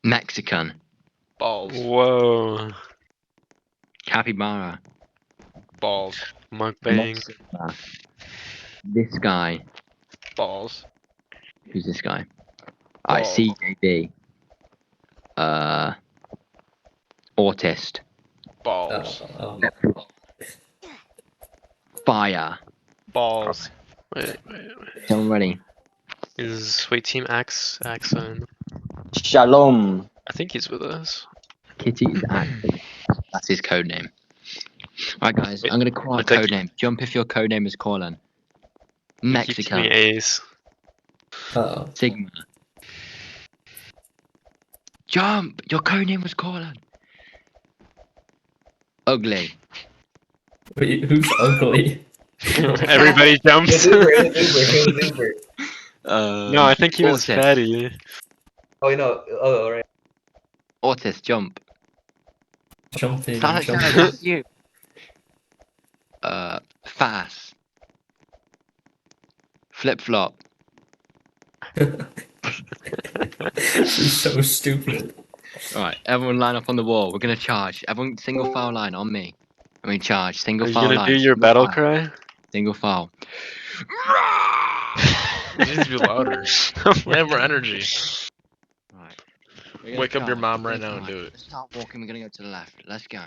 Mexican. Balls. Whoa. Capybara. Balls. Mukbang. This guy. Balls. Who's this guy? Balls. CJB. Autist. Balls. Fire. Balls. Wait. Someone ready? Is Sweet Team Axon? Shalom. I think he's with us. Kitty's Axon. That's his code name. Alright guys, Wait, I'm gonna call our protect- code name. Jump if your code name is Colin. He keeps Mexican. me Ace. Sigma. Jump! Your code name was Colin. Ugly. Wait, who's ugly? Everybody jumps. Uber. No, I think he was Autist. fatty. Oh, no. Oh, right. Autist, jump. Jumping. Silent Shadow, that's you. Fast. Flip flop. This is so stupid. Alright, everyone line up on the wall. We're gonna charge. Everyone single file line on me. I mean charge. Are Single you file gonna line. do your single battle file, cry? Single file. You need to be louder. You have more energy. Right. Wake up your mom right now and do it. Let's start walking. We're gonna go to the left. Let's go.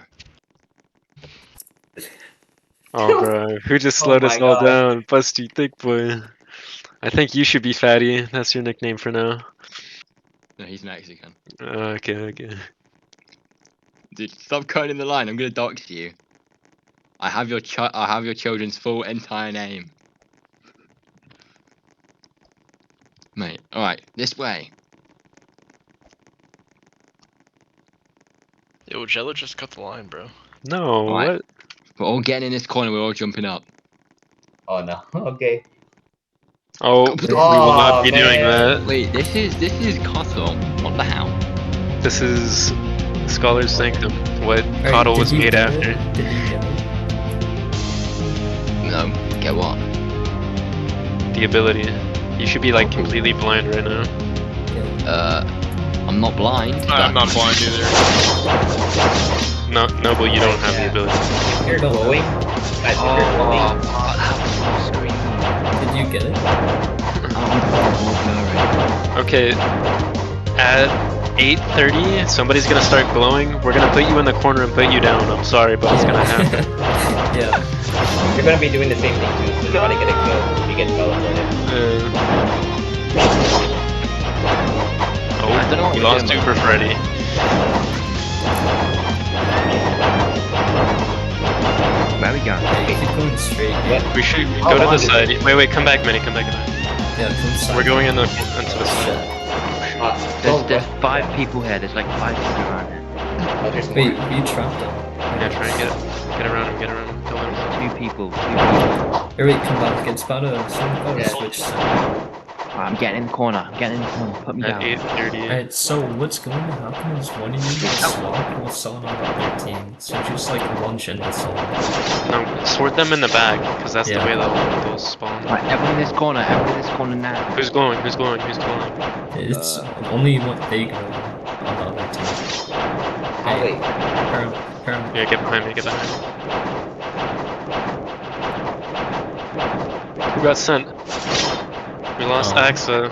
Oh, bro. Who just Oh slowed us my all God. down? Busty Thick Boy. I think you should be Fatty. That's your nickname for now. No, he's Mexican. Okay. Dude, stop cutting the line. I'm gonna dox you. I have your children's full entire name. Mate, alright, this way. Yo, Jello just cut the line, bro. No, Alright. what? We're all getting in this corner, we're all jumping up. Oh, no. Okay. Oh, we will not be doing that. Wait, this is Cottle. What the hell? This is Scholar's Sanctum. What Alright, Coddle did was you made get after. it? Did you get it? No, get what? The ability. You should be like completely blind right now. I'm not blind. I'm not blind either. No, but you don't have the ability. You're glowing? Guys, if you're glowing. Did you get it? Okay, at 8:30, somebody's gonna start glowing. We're gonna put you in the corner and put you down. I'm sorry, but it's gonna happen. Yeah. You're gonna be doing the same thing too, so try to get a kill. You get teleported. Oh, I don't know what we we're lost doing, Super Freddy. Where we go? Hey, keep going straight. Yeah, We should go to the side. Wait, come back, Minnie, come back. come side. We're going into the Shit. There's 5 people here. There's like 5 people around here. Oh, there's more. Wait, you trapped him. Yeah, try and get around him, Don't let him. 2 people. Or wait, come back. It's about to Yeah. switch side. Alright, I'm getting in the corner. Put me At down. 8:30. Alright, so what's going to happen is one of you will swap with someone on the other team. So just like launch into someone. No, sort them in the back, because that's the Yeah. way they'll spawn. Right, everyone in this corner. Everyone in this corner now. Who's glowing? It's only what they go on the other team. Oh, wait. Pair 'em. Yeah, get behind me. Who got sent? We lost Axa.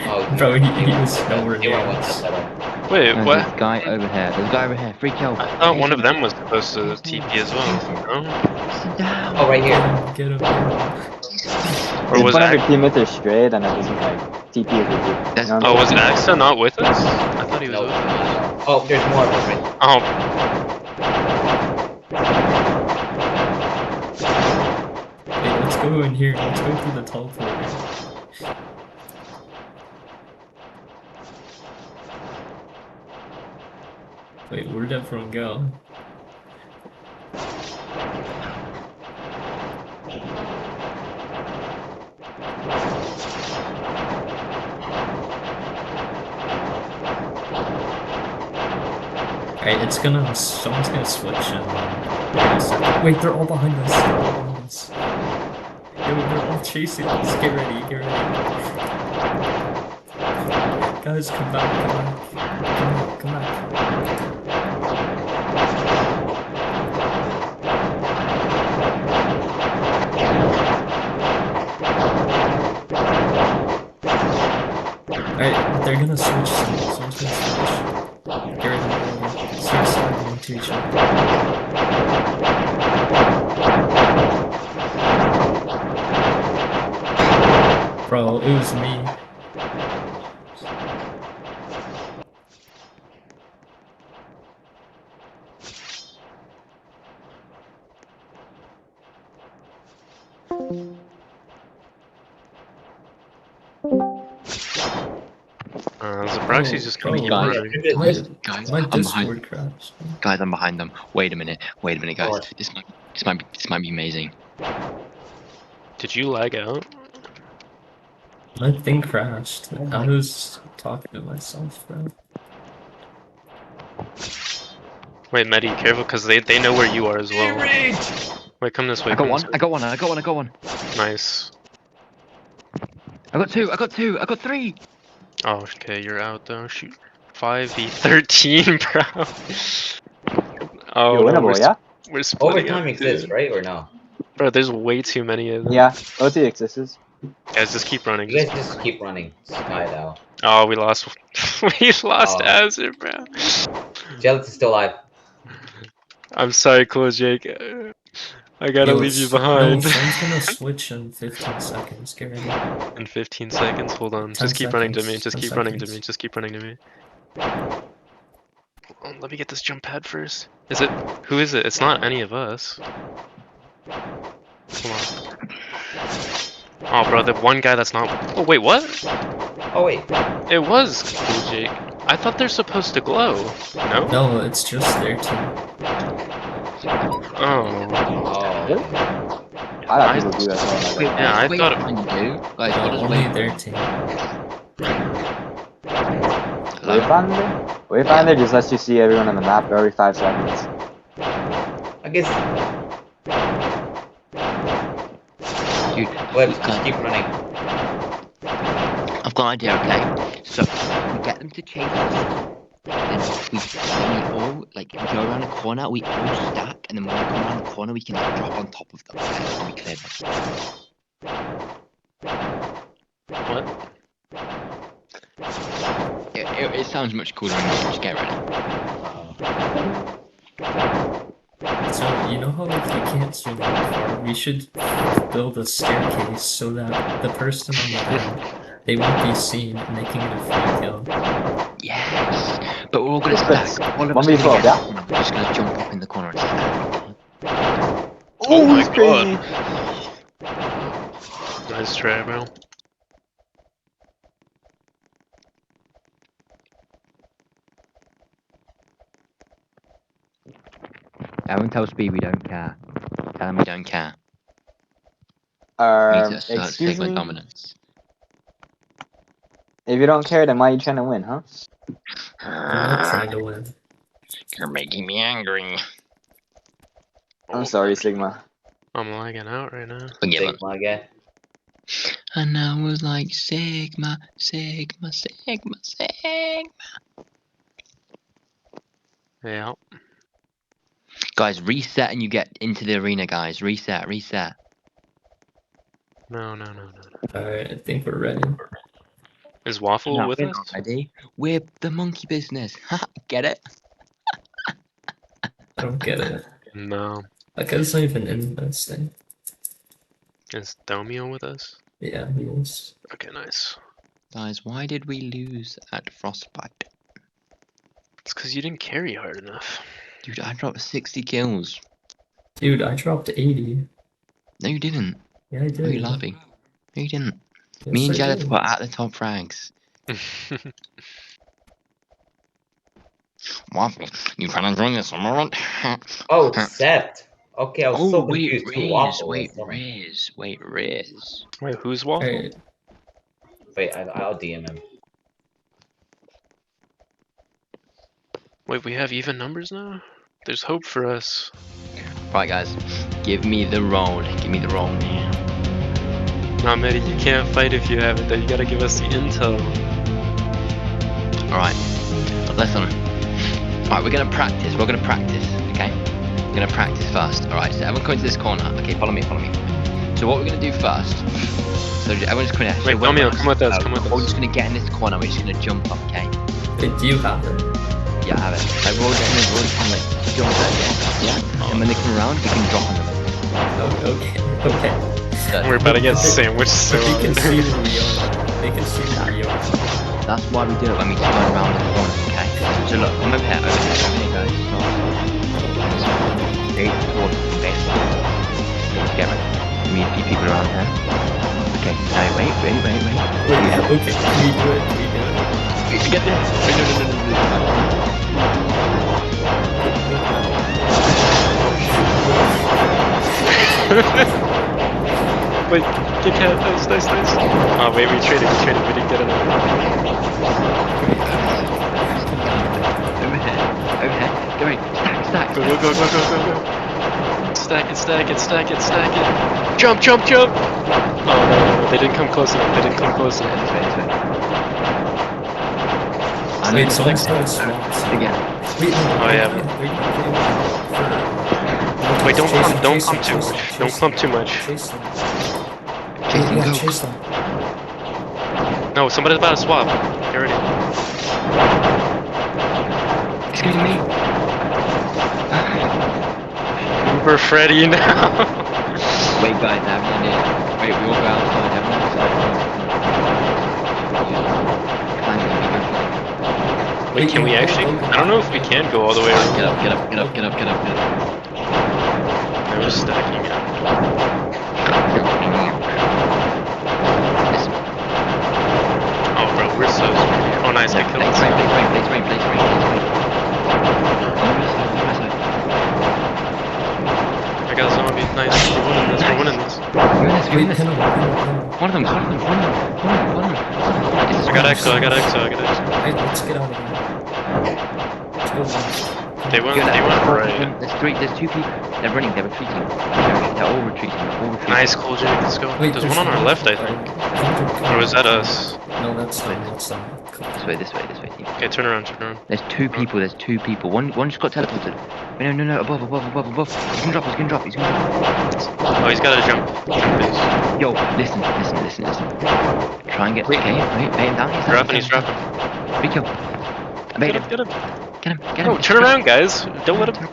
Oh, Bro, he was nowhere you near went one us. step better. Wait, There's what? this guy over here. There's a guy over here. Free kill. I thought one of them was supposed to TP as well. No? Sit down. Oh, right here. Get him. Or was one of your Axa? teammates are straight and it doesn't like TP with you. That's- Oh, was Axa not with us? I thought he was No. with us. Oh, there's more of them right here. Oh, Wait, let's go in here. Let's go through the teleporter. Wait, where'd everyone go? Alright, someone's gonna switch and wait, they're all behind us. Yo, they're all chasing us. Get ready. Guys, come back. Come back. Alright, they're gonna switch soon. Someone's gonna switch. Get ready, get ready. Start slamming into each other. Bro, it was me. The proxy's just Bro, gonna keep guys. running. Guys, my I'm behind. Discord crashed. Guys, I'm behind them. Wait a minute, guys. Alright. This might be amazing. Did you lag out? My thing crashed. I was talking to myself, bro. Wait, Medi, careful, because they know where you are as well. Wait, come this way. I got come one. this way. I got one. Nice. I got two. I got three. Oh, okay, you're out though. Shoot. 5v13, bro. Oh You're no, winnable, yeah? we're splitting up, Overtime exists, dude. right? Or no? Bro, there's way too many of them. Yeah, OT exists. Guys, just keep running. You guys just keep running. Sky out. Oh, we lost. We lost Oh. Azir, bro. Jealous is still alive. I'm sorry, Cool Jake. I gotta leave you No, behind. someone's gonna switch in 15 seconds. Get ready. In 15 seconds, hold on. 10 Just keep running to me. seconds, Just 10 keep running to me. seconds. Just keep running to me. Hold on, let me get this jump pad first. Is it? Who is it? It's not any of us. Hold on. Oh, bro, the one guy that's not. Oh, wait, what? Oh wait. It was Cool Jake. I thought they're supposed to glow. No? No, it's just their team. Oh. Oh. Really? Okay. I thought people do that as well. Yeah, I thought it. Behind you do. Guys, No, what does only wait? their team. Hello? Wayfinder just lets you see everyone on the map every 5 seconds. I guess. Dude, Let's just guys, keep running. I've got an idea, okay? So, we get them to chase us, then we all, like, we go around a corner, we all stack, and then when we come around the corner, we can, like, drop on top of them, okay? And we clear them. What? It sounds much cooler than that, just get ready. So, you know how like you can't swim that far? We should build a staircase so that the person on the end, they won't be seen and they can get a free kill. Yes! But we're all gonna Chris, stack. All of us are 1v12, gonna get yeah? in the corner, we're just gonna jump up in the corner and stack. Oh my he's crazy! Nice try, bro. Everyone tell Speed we don't care. Tell him we don't care. We need to assert Excuse Sigma me? dominance. If you don't care, then why are you trying to win, huh? I'm not trying to win. You're making me angry. I'm sorry, Sigma. I'm lagging out right now. Forgive him. Sigma again. And I was like, Sigma. Yeah. Guys, reset and you get into the arena, guys. Reset. No. Alright, I think we're ready. Is Waffle with us? Ready? We're the monkey business. Get it? I don't get it. No. That guy's not even in this thing. Is Domio with us? Yeah, he is. Okay, nice. Guys, why did we lose at Frostbite? It's because you didn't carry hard enough. Dude, I dropped 60 kills. Dude, I dropped 80. No, you didn't. Yeah, I did. Why are you laughing? No, you didn't. Yes, Me and I Jelith did. were at the top frags. Waffle, you trying to join this Emerald? Oh, Seth. Okay, I was so wait, confused. Who Riz. Waffle Wait, is? Hold on. Riz. Wait, Riz. Wait, who's Waffle? Alright, Wait, I'll DM him. Wait, we have even numbers now? There's hope for us. Right, guys. Give me the roll. Give me the roll now. Nah, Medi, you can't fight if you have it though. You gotta give us the intel. Alright, listen. Alright, we're gonna practice. Okay? We're gonna practice first. Alright, so everyone come into this corner. Okay, follow me. So what we're gonna do first. So everyone's coming out. Wait, So Romeo, come with us. we're just gonna get in this corner. We're just gonna jump up, okay? Wait, do you have it? Yeah, I have it. Like we're all just gonna like jump up, yeah. And when they come around, we can drop on them. Oh, okay. We're about to get sandwiched so But they can hard. see where we are. They can see where we are. That's why we do it when we turn around the corner, okay? So look, come over here, guys. Stop. 8, 4, base. Get ready. We need a few people around here. Okay, now wait. Wait, okay. Can we do it? Get there. Wait, get cat. Nice. Oh wait, we traded. We didn't get it. Over here. Go right. Stack. Go. Stack it. Jump. Oh no. They didn't come close enough. This way. Wait, someone started swamps. Again. Wait, no. Oh yeah. Wait, don't pump too much. Chase them. Chasing Yeah, go. chase them. No, somebody's about to swap. Get ready. Excuse me. Uber Freddy now. Wait, guys, I have an idea. Wait, we all go outside. Everyone outside. Wait, can we actually? I don't know if we can go all the way around. Get up. They're just stacking it. Oh, bro, we're so screwed. Oh, nice, I killed us. Place rain. I got a zombie. Nice, we're winning this. You're in this. Wait, One of them. I got exo. Hey, let's get out of here. Let's go west. They went right. There's 2 people. They're running. They're retreating. They're all retreating. Nice, cool, Jake. Let's go. Wait, There's one on our left, I think. Or was that us? No, that's them. This way, team. Okay, turn around. There's 2 people. One just got teleported. No, above. He's gonna drop. Oh, he's gotta jump. Yo, listen. Try and get. Okay, wait, bait him down. He's dropping. Rico. Bait him. Get him. Get him. No, turn around, guys. Don't let him.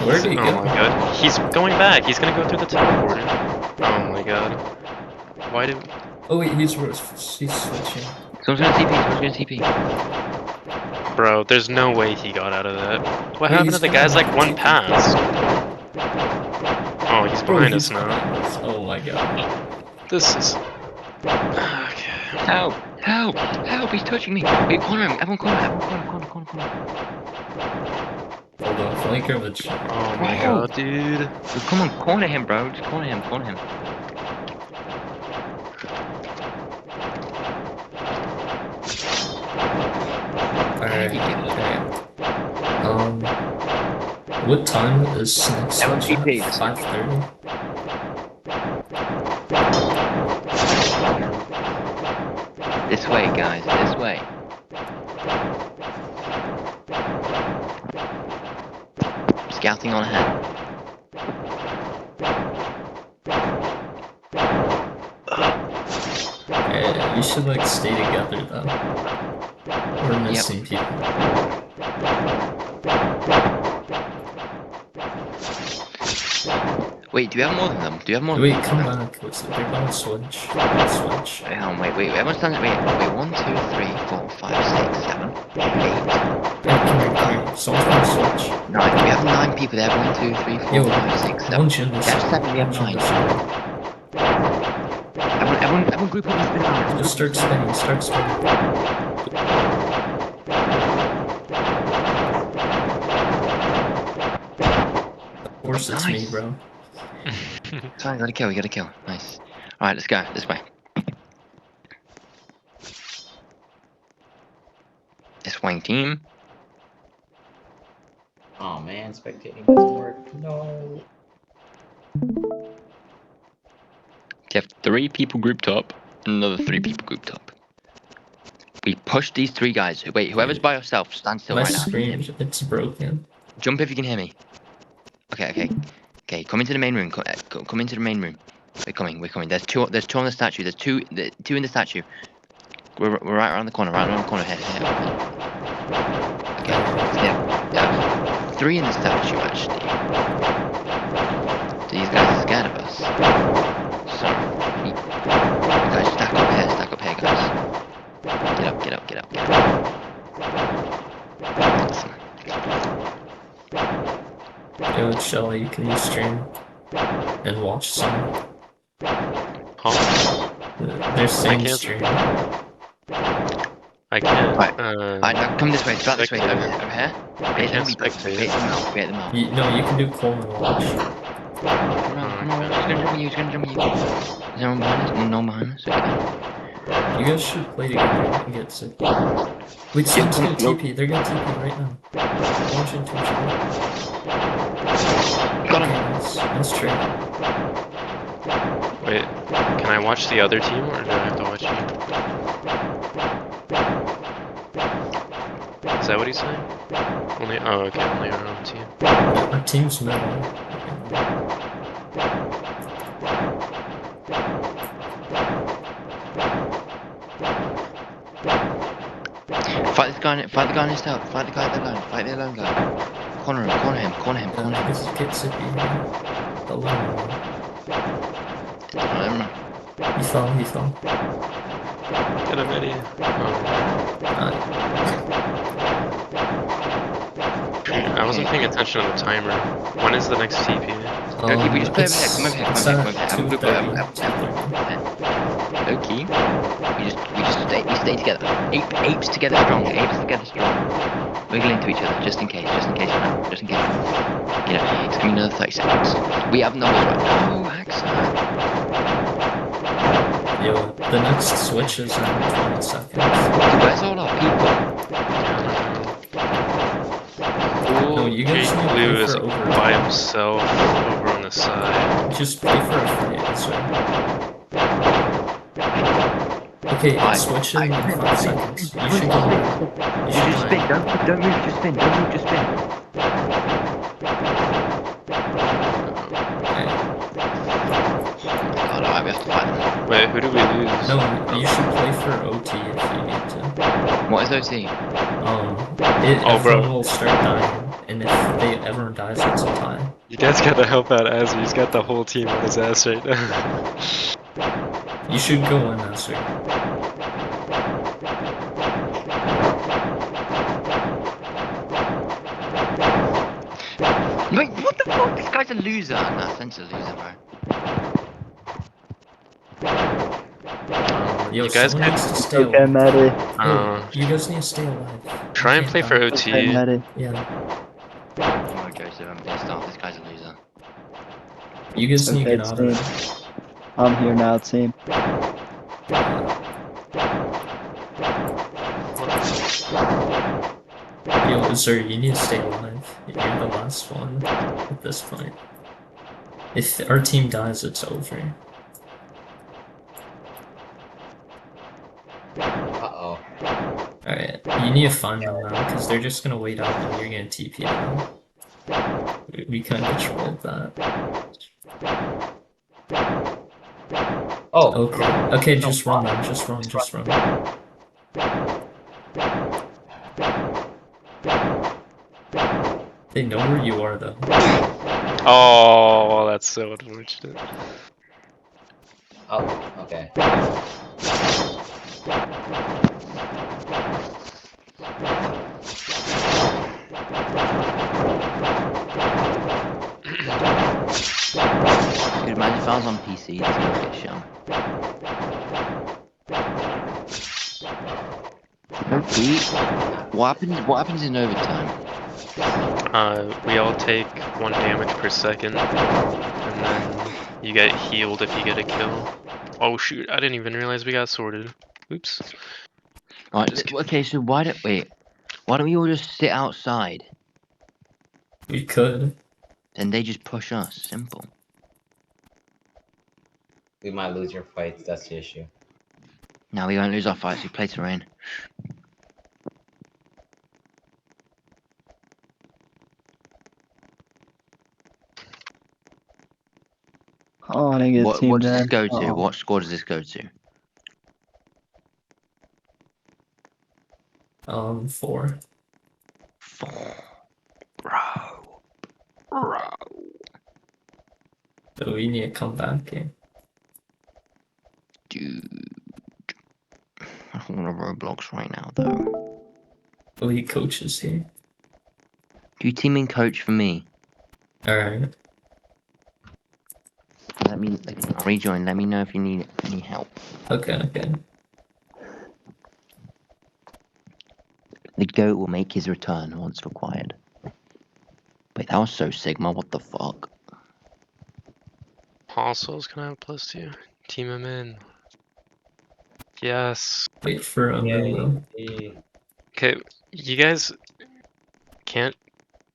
Where did he Oh go? my god. He's going back. He's gonna go through the teleporter. Oh my god. Why did... Oh wait, he's switching. Someone's gonna TP. Bro, there's no way he got out of that. What Wait, happened to the guy's like one TP. pass? Oh, he's behind us now. Oh my god. This is... Okay. Help! He's touching me. Wait, corner him. Everyone corner. Hold on, flanker the chat. Oh my god, dude. Come on, corner him, bro. Just corner him. Alright. What time is next switch at? 5:30? This way, guys. This way. Scouting on ahead. Yeah, you should like stay together though. We're missing people. Wait, do you have more than them? Wait, come back. They're gonna switch. Wait. Everyone's done it. Wait. 1, 2, 3, 4, 5, 6, 7, 8. Hey, come here. Someone's gonna switch. 9. We have 9 people there. 1, 2, 3, 4, Yo, 5, 6, 7. One gym this That's 7. We have 9. Everyone group up and spin around. Just start spinning. Of course it's me, bro. Sorry, we gotta kill. Nice. Alright, let's go. This way. This wing team. Oh man, spectating doesn't work. No. You have 3 people grouped up and another 3 people grouped up. We push these 3 guys. Wait, whoever's by yourself, stand still My right now. screen, it's broken. Jump if you can hear me. Okay. Come into the main room. Come into the main room. We're coming. There's two on the statue. There's two in the statue. We're right around the corner. Here. Okay. Yeah. 3 in the statue actually. These guys are scared of us. So, guys, stack up here, guys. Get up. Yo, Shelly, can you stream and watch some? Huh? They're saying can't. stream. I can't. Alright, now come this way. Start this way. Over here. Bait them. Bait them out. No, you can do Coleman watch. Come on. He's gonna jump with you. Is there one behind us? No one behind us. Okay. You guys should play together and get sick. Wait, someone's gonna TP. They're gonna TP right now. Launch into each other. Got him. Nice trade. Wait, can I watch the other team or do I have to watch you? Is that what he's saying? Only our own team. Our team's middle. Fight the guy in his tail. Fight the guy alone guy. Corner him. This is Kid Sippy. The lone one. He fell. Get him ready. I wasn't paying attention to the timer. When is the next TP? Okay, we just play over here. Come over here. It's Have a at good 2:30. Okay. We stay together. Apes together strong. Wiggle into each other just in case. Get out here. It's gonna be another 30 seconds. We have numbers right now. No, Axel. Yo, the next switch is in 20 seconds. Where's all our people? No, you guys Jake need to Blue play is for over. by himself over on the side. Just play for a fight, sir. Okay, it's switching in 5 seconds. You should go. You should spin. Don't move. Just spin. God, alright, we have to fight them. Wait, who do we lose? No, you should play for OT if you need to. What is OT? Everyone will start dying, and if everyone dies, it's a tie. You guys gotta help out Azzy. He's got the whole team on his ass right now. You should go in, Azzy. Wait, what the fuck? This guy's a loser. Nah, Sen's a loser, bro. Yo, you guys someone could needs to stay Okay, alive. Maddie. You guys need to stay alive. try and You play can't for die. OT. Okay, Maddie. Yeah. I'm gonna go, so I'm pissed off. This guy's a loser. You guys need to Okay, get out of team. it. I'm here now, team. Yo, sir, you need to stay alive. You're the last one at this point. If our team dies, it's over. Uh-oh. Alright, you need to find them now, because they're just gonna wait out and you're gonna TP them. We kind of trolled that. Oh. Okay, just run them, just run. They know where you are, though. Oh, that's so unfortunate. Oh, okay. Dude, man, if I was on PC, this guy would get shown. Okay. What happens in overtime? We all take 1 damage per second, and then you get healed if you get a kill. Oh shoot, I didn't even realize we got sorted. Oops. Alright, okay, so why don't we all just sit outside? We could. Then they just push us. Simple. We might lose your fights, that's the issue. No, we won't lose our fights. We play to win. Oh, I didn't get What team does this dead. go to? Uh-oh. What score does this go to? 4. 4. Bro. Bro. So we need to come back here. Dude. I want to Roblox right now, though. Elite coaches here. Do you team and coach for me? Alright. I'll rejoin. Let me know if you need any help. Okay. The goat will make his return once required. Wait, that was so Sigma. What the fuck? Hostels can have +2. Team him in. Yes. Wait for a move. Okay, you guys can't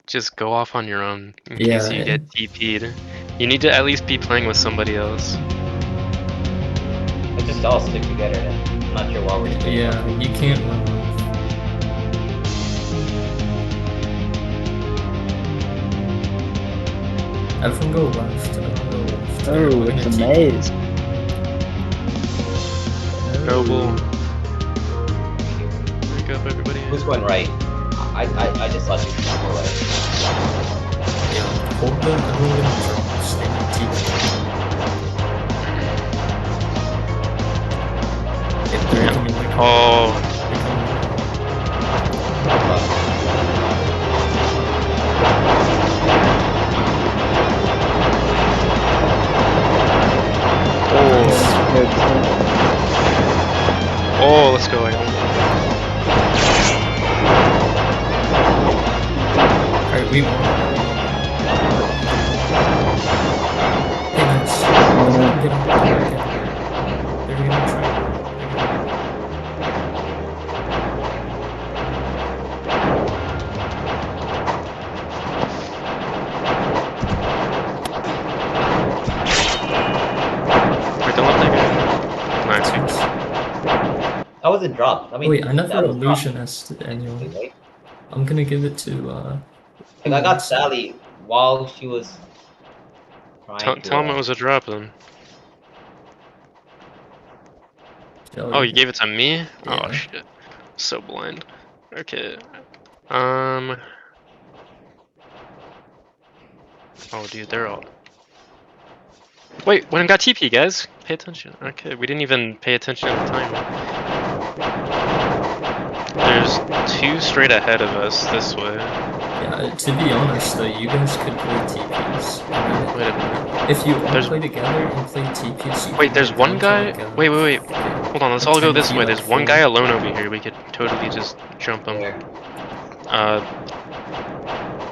just go off on your own in Yeah, case you yeah. get TP'd. You need to at least be playing with somebody else. Let's just all stick together then. I'm not sure why we're splitting Yeah, up. you can't run off. Everyone go left. Everyone go left. Alright, Oh, we're it's a gonna maze. Noble. Wake up, everybody. Who's going right? I just let you go right. Yeah, hold them. Everyone gonna drop. Stay on TP. If they're coming, they're coming. Oh, They're coming. oh, let's go. Idol. Alright, we won. Hey, nice. Get him. They're gonna try. Wait, don't let that go. Nice, good job. That wasn't dropped. I Oh, mean, wait, I never that was dropped. illusionisted anyone. Right? I'm gonna give it to, Like, I got Sally while she was trying Tell him it to. was a drop then. Jelly. Oh, you gave it to me? Yeah. Oh shit. So blind. Okay. Oh dude, they're all. Wait, when got TP, guys? Pay attention. Okay, we didn't even pay attention at the time. There's 2 straight ahead of us this way. Yeah, to be honest though, you guys could play TPs. Wait a minute. If you all There's- play together and play TPs, you Wait, could there's get one down to guy. like a, Wait. Hold on, let's all go this way. 10 There's one guy F4. alone over here. We could totally just jump him. Where?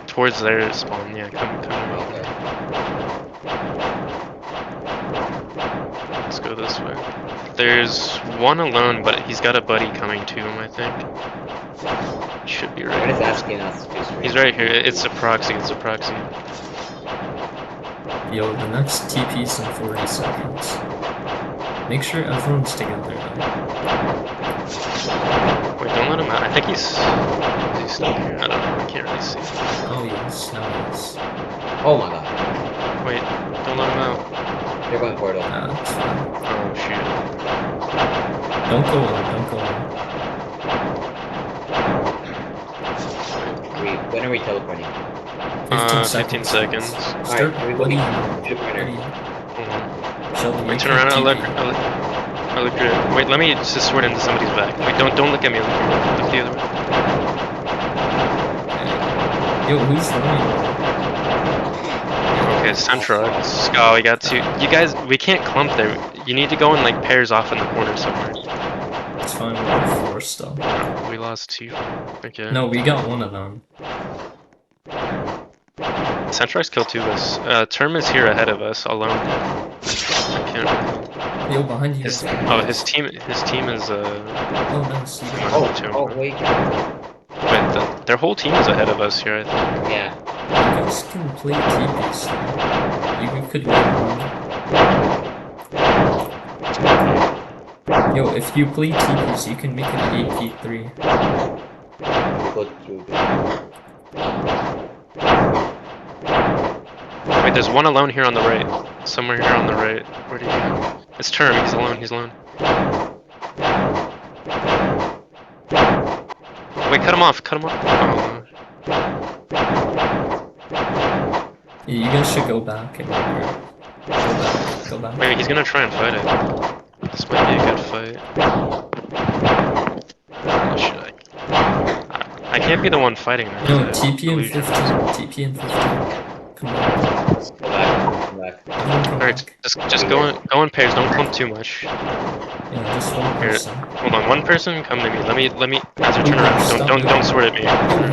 Towards their spawn. Yeah, come over. Okay. Let's go this way. There's one alone, but he's got a buddy coming to him, I think. He should be We're right. just asking us to straight. He's right here. It's a proxy. It's a proxy. Yo, the next TP's in 40 seconds. Make sure everyone's together though. Wait, don't let him out. I think he's. Is he still here? I don't know. I can't really see. Oh yes, nice. Oh my god. Wait, don't let him out. They're going portal. It's fine. Oh shoot. Don't go on, don't go on. When are we teleporting? 15 seconds. Start Alright, buddy. Ready? Hold on. Shelby, Wait, you turn around. can't I'll look good. Wait, let me just sword into somebody's back. Wait, don't look at me. Look the other way. Yo, who's running? Okay, Centrox. Oh, we got 2. You guys, we can't clump there. You need to go in like pairs off in the corner somewhere. It's fine, we're 4 still. We lost 2. Okay. No, we got one of them. Centrox killed 2 of us. Term is here ahead of us, alone. I can't. Yo, behind you His, guys. his team is Oh, nice. Wait. Wait, their whole team is ahead of us here, I think. Yeah. You guys can play TPs. You could win one. Yo, if you play TPs, you can make it 8v3. Go through. Wait, there's one alone here on the right. Somewhere here on the right. Where do you go? It's Term, he's alone, he's alone. Wait, cut him off, cut him off. Oh, Yeah, you guys should go back and go back. wait, he's gonna try and fight it. This might be a good fight. Should I can't be the one fighting that. No, TP in 15. TP in 15. Come on. Go back. Come back. Everyone come Alright, back. just go in pairs, don't clump too much. Yeah, just one Here, person. hold on, one person, come to me. Let me as we turn Uber, around. stop Don't moving. sword at me. Uber.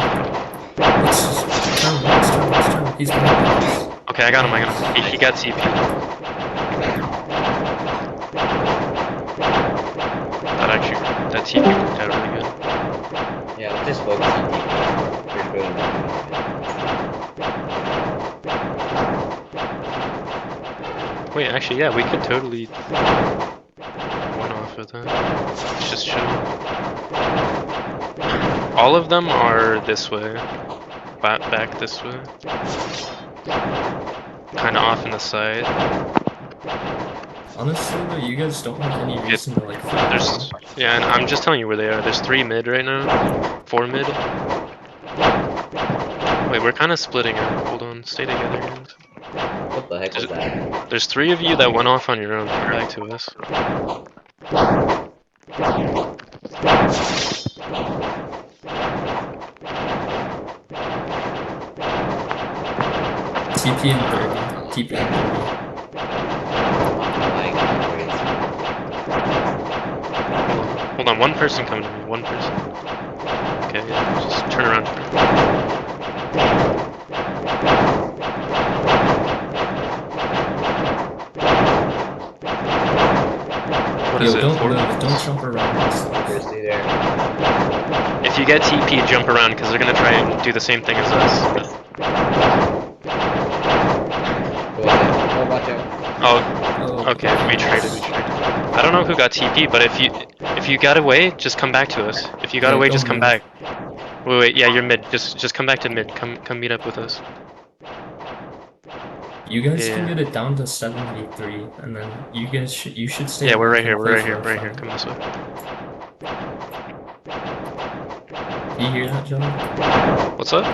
Let's turn. He's behind. Okay, I got him. He got TP. That TP worked out really good. Yeah, let's just focus on TP. We're really not Wait, actually, yeah, we could totally win off with that. Let's just chill. All of them are this way. Back this way. Kind of off in the side. Honestly, though, you guys don't have any reason to like fight. There's yeah, and I'm just telling you where they are. There's 3 mid right now. 4 mid. Wait, we're kind of splitting up. Hold on, stay together, guys. What the heck was that? There's 3 of you that went off on your own. Come back to us. TP in 30. TP in 30. Hold on, one person coming to me. One person. Okay, yeah, just turn around. What is Yo, it? don't 4 move. minutes? Don't jump around. Seriously there. If you get TP, jump around because they're gonna try and do the same thing as us. What was it? Oh, watch out. Oh, Oh, okay. We traded. I don't know who got TP, but if you got away, just come back to us. If you got Yeah, away, don't just come move. back. Wait. Yeah, you're mid. Just come back to mid. Come meet up with us. You guys Yeah. can get it down to 7v3, and then you should stay. Yeah, we're back right here. and We're play right for a here. fight. Come this way. You hear that, John? What's up?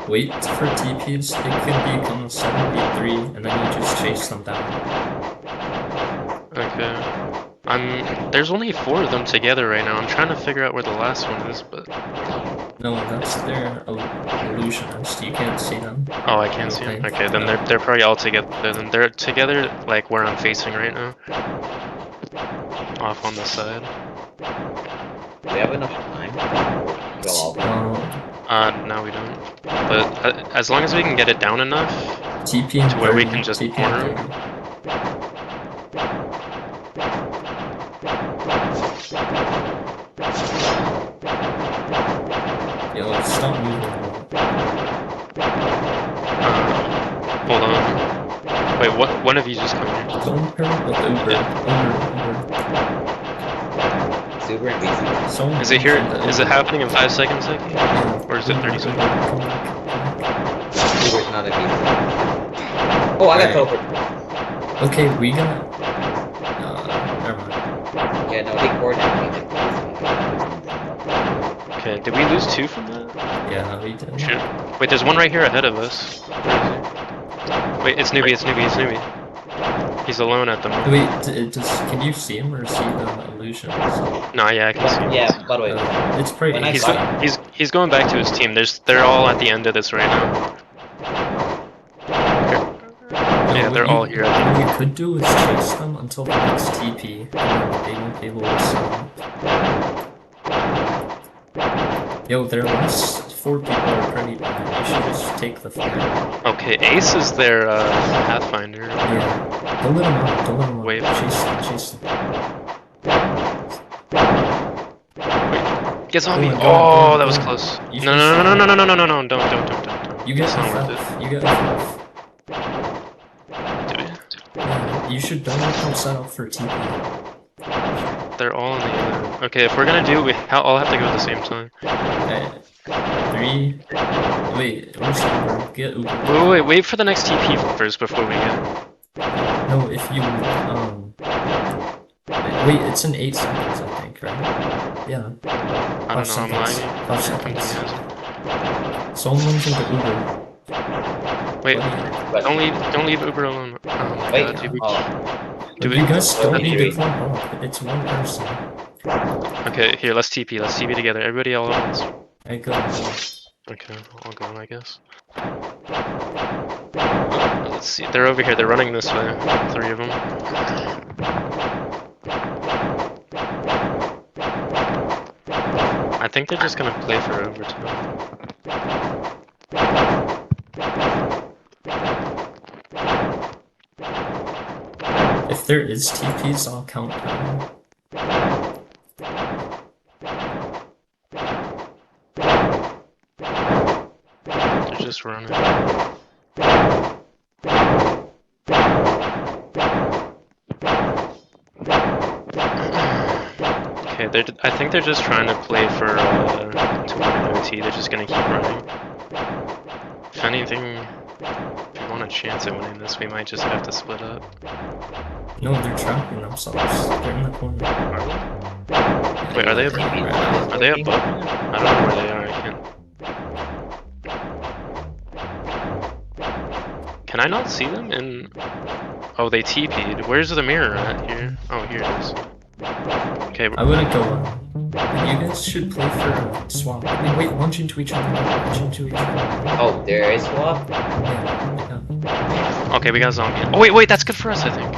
Wait for TPs. It could become a 7v3, and then you just chase them down. Okay. There's only 4 of them together right now. I'm trying to figure out where the last one is, but No, that's their illusionist. You can't see them. oh, I can't see them. think. Okay, then they're probably all together. Then they're together like where I'm facing right now. Off on the side. Do we have enough time? Kill all of them. No, we don't. But as long as we can get it down enough TP in to where we 30, can just TP in corner 30. them. Yo, stop moving. Hold on. Wait, what? One of you just come here. Don't pair up with Uber. Uber. Super and VC. Someone Is it here? mentioned that Is it Uber. happening in 5 seconds, Seki? Yeah, Or is it 30 Uber, seconds? come back. Super's not a VC. Oh, I got Right. teleported. Okay, we got. Never mind. Yeah, no, they coordinated me. Okay, did we lose 2 from that? Yeah, we did. Shit. Wait, there's one right here ahead of us. Where is he? Wait, it's newbie. He's alone at the moment. Wait, can you see him or see the illusions? No, yeah, I can see him. Yeah, by the way. It's pretty. When I He's got- he's going back to his team. They're all at the end of this right now. Yeah, they're all here. What you could do is chase them until the next TP, and then they won't be able to see them. Yo, their last 4 people are pretty bad. You should just take the fight. Okay, Ace is their Pathfinder. Yeah. Don't let him out. Don't let him out. Wait. Chase them. Gets on me. Go on, Oh, that was go on. close. You No. Don't. You get That's not worth FF. You get FF. it. Do we? Yeah, you should don't let them set up for TP. They're all in the other. Okay, if we're gonna do it, we all have to go at the same time. Okay. 3. Wait, where's Uber? Get Uber. Wait for the next TP first before we go. No, if you wait, it's in 8 seconds, I think, right? Yeah. I don't know, I'm lagging. 5 Yeah, come to seconds. me, Isaac. Someone runs into Uber. Wait, But don't leave Uber alone. Oh my wait, god, dude. oh, You guys don't That's need three. to clump up. It's one person. Okay, here, let's TP. Let's TP together. Everybody all at once. Alright, go. Okay, I'll go, I guess. Let's see. They're over here. They're running this way. 3 of them. I think they're just gonna play for overtime. If there is TPs, I'll count down. They're just running. Okay, I think they're just trying to play for to win an OT. They're just gonna keep running. If anything, if we want a chance at winning this, we might just have to split up. No, they're trapping themselves. They're in the corner. Wait, are they TP? Are they above me? I don't know where they are. I can't. Can I not see them? Oh, they TP'd. Where's the mirror at here? Oh, here it is. Okay. I wouldn't go on. You guys should play for a swap. Wait, launch into each other. Launch into each other. Oh, there is swap. Yeah. Okay, we got a zombie. Oh wait, that's good for us, I think.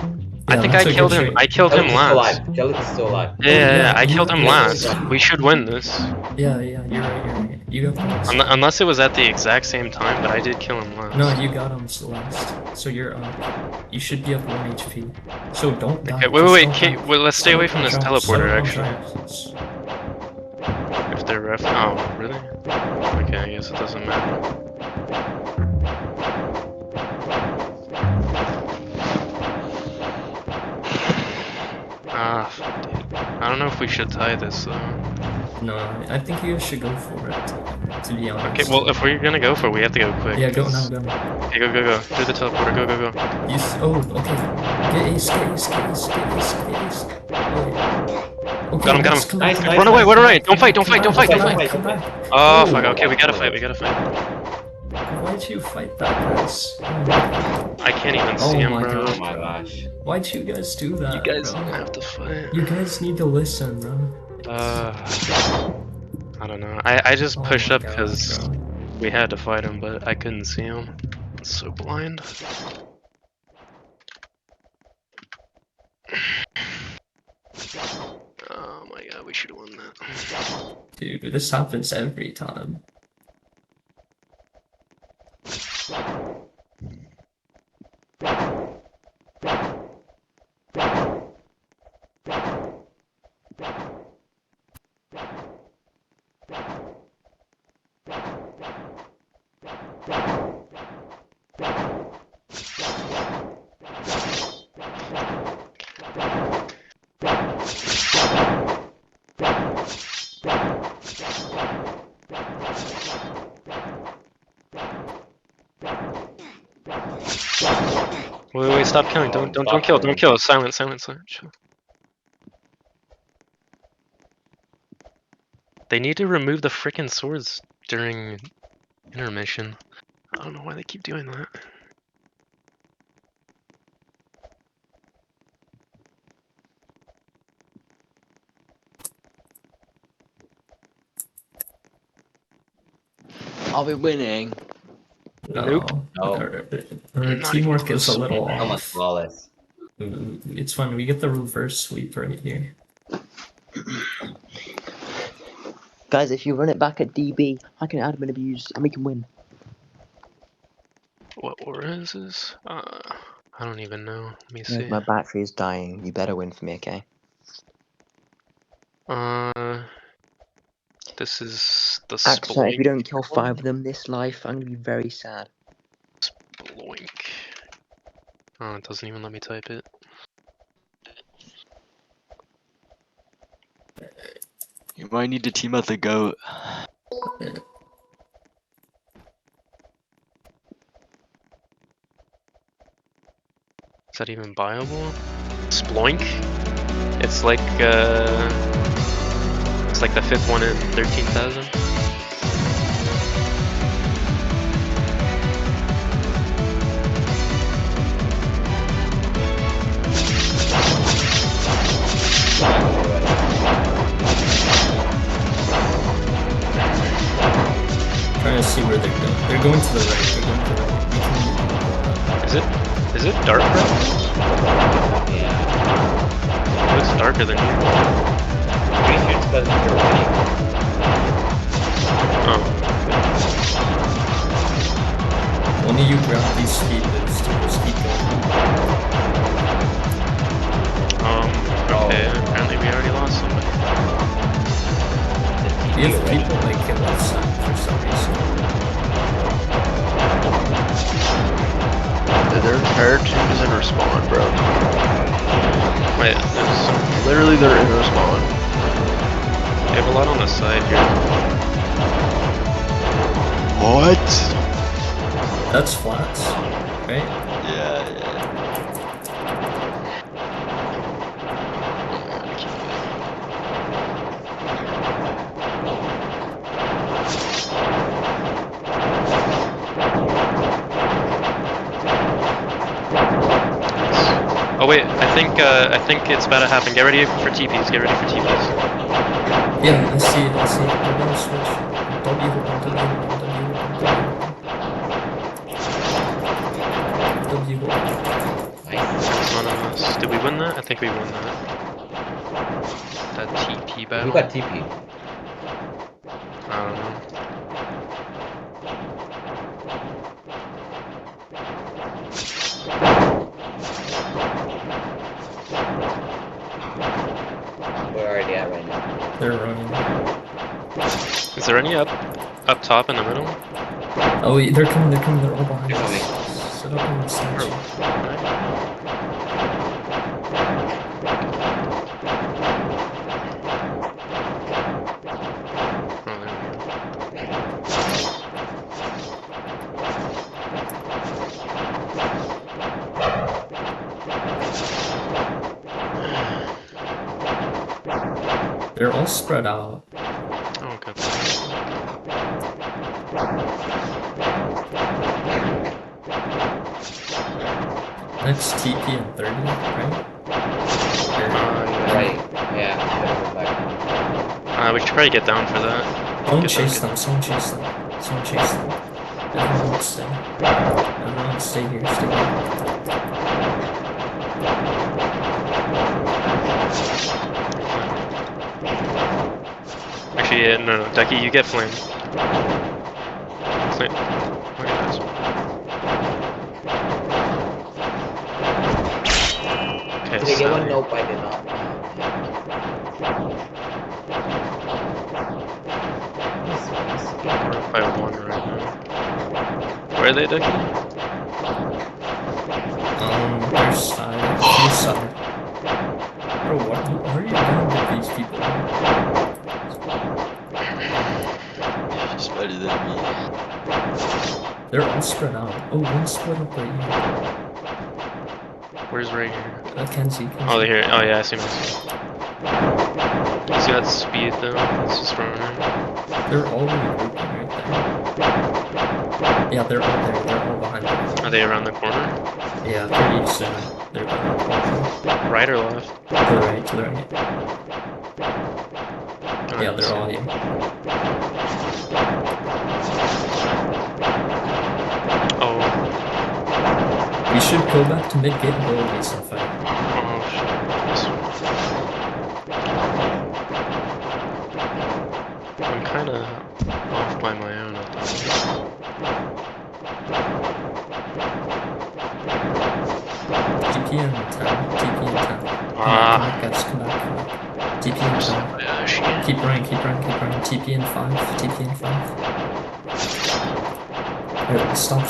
I think I that's a killed good him. trade. I killed him Jellic's still last. alive. Jellic's still alive. Yeah, I you killed got him the last. last. We should win this. Yeah, you're right. You got the last. Unless it was at the exact same time, but I did kill him last. No, you got him last. So you're you should be up 1 HP. So don't die. Okay, wait, Kate, let's stay away from this Set up teleporter, on actually. drops. If they're oh, really? Okay, I guess it doesn't matter. Dude. I don't know if we should tie this, though. No, I think you guys should go for it, to be honest. Okay, well, if we're gonna go for it, we have to go quick. Yeah, go now, go. Okay, go. Do the teleporter, go. Okay. Get ace. Okay, Got him. Nice. Run away. Don't fight. Come back. Oh, fuck, okay, we gotta fight. Why'd you fight that, guys? I can't even see him, bro. Oh my gosh. Why'd you guys do that, You guys bro? have to fight. You guys need to listen, bro. I don't know. I just pushed my up God, because bro. we had to fight him, but I couldn't see him. I'm so blind. Oh my god, we should have won that. Dude, this happens every time. Wait, stop killing. Oh, Don't kill. Silent. Chill. They need to remove the frickin' swords during intermission. I don't know why they keep doing that. Are we winning? Nope. Our teamwork is a little Almost off. flawless. It's fun. We get the reverse sweep right here. Guys, if you run it back at DB, I can admin abuse and we can win. What aura is this? I don't even know. Let me see. My battery is dying. You better win for me, okay? This is the Axel, if you don't kill Sploink. 5 of them this life, I'm gonna be very sad. Sploink. Oh, it doesn't even let me type it. Might need to team out the goat. Is that even viable? Sploink? It's like the 5th one in 13,000. Trying to see where they're going. They're going to the right. They're going to the right. Is it dark red? Yeah. It looks darker than you. Pretty sure it's because you're winning. Oh. One of you grab these speed boosts and just keep going. Okay, apparently we already lost somebody. We have people like kill us for some reason. Their entire team is in respawn, bro. Wait, Literally, they're in respawn. they have a lot on the side here. What? That's flats, right? Yeah. Oh wait, I think it's about to happen. Get ready for TPs. Get ready for TPs. Yeah, I see it. I see it. They're gonna switch. W hook on W hook on W hook on W hook. That's one of us. Did we win that? I think we won that. That TP battle. Who got TP? I don't know. Where are they at right now? They're running. Is there any up top in the middle? Oh, they're coming. They're coming. They're all behind They're coming. us. Sit up on the statue. Oh, there we go. They're all spread out. Oh, good. Next TP in 30, right? Right. Yeah. We should probably get down for that. Someone chase them. Someone chase them. Someone chase them. Everyone stay. Everyone stay here. Stay here. Actually, yeah, no, Ducky, you get flame. Flame. Look at this. Okay, Did I get one? Sally. Nope, I did not. We're up by 1 right now. Where are they, Ducky? Their side. Their side. Bro, what are you doing with these people? She's better than me. They're all spread out. Oh, one split up right here. Where's right here? Kenzie. Oh, they're here. Oh, yeah, I see them. See that speed, though? It's just running. They're all regrouping right there. Yeah, they're all there. They're all behind them. Are they around the corner? Yeah, pretty soon. They're gonna Right or left? to the right, to the right. Oh, Yeah, they're all here. Oh. We should go back to mid-gate and go against that fight. Oh, shit. I'm kinda off by my own at the moment. TP in 10. TP in 10. Come back, guys. Come back. TP in 10. Keep running. TP in 5. TP in 5. Alright, stop.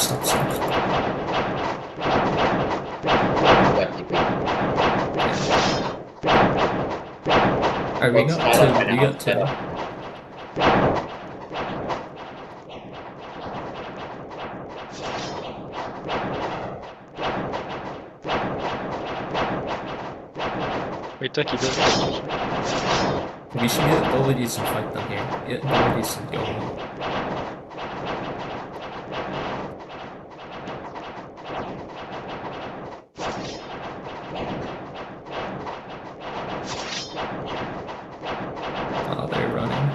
Alright, we got 2. Wait, Ducky, Ducky. We should get abilities and fight them here. Get abilities and go in. Oh, they're running.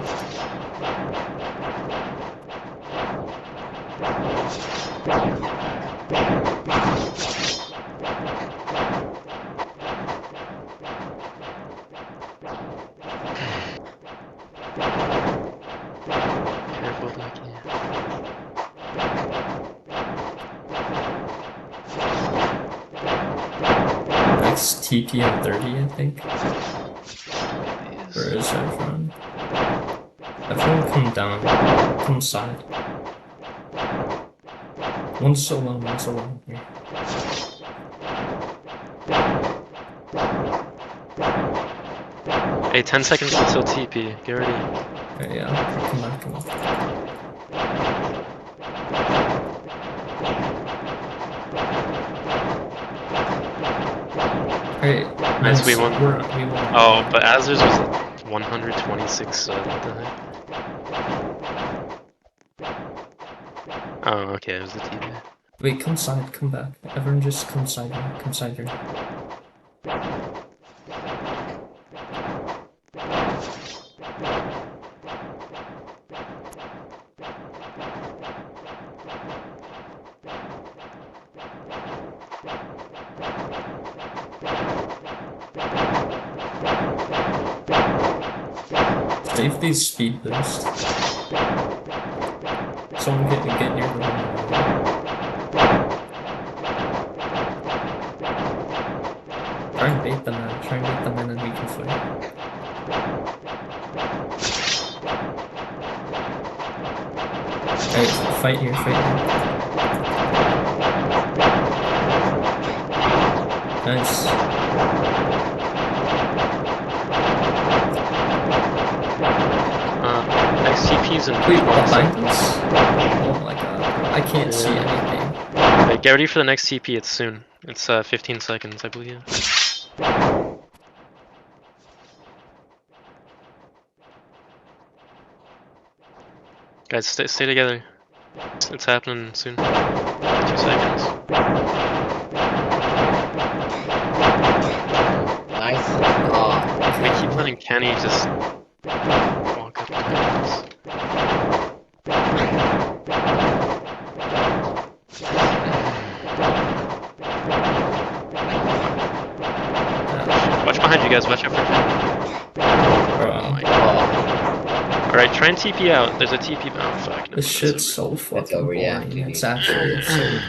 Careful, Ducky. Next TP on 30, I think. Where is everyone? Everyone come down. Come side. One's alone here. Hey, 10 seconds until TP. Get ready. Okay, yeah, come back. Alright, Nice, we won. We won. Oh, but Azers was at 126, what the heck? Oh, okay, it was the TP. Wait, come side, come back. Everyone just come side here. Come side here. Save these speed boosts. Someone get near the one. Try and bait them in. And we can fight. Alright, fight here. Nice. Next TP's in Wait, 20 behind seconds. us? Oh my god, bro. I can't see anything. Wait, get ready for the next TP, it's soon. It's 15 seconds, I believe. Guys, stay together. It's happening soon. 2 seconds. Nice. Oh, We keep letting Kenny just walk up behind us. Watch behind you guys, watch out for Kenny. Oh my god. Alright, try and TP out. There's a TP. Oh fuck. This shit's so fucking over, yeah, boring. GG. It's actually absurd.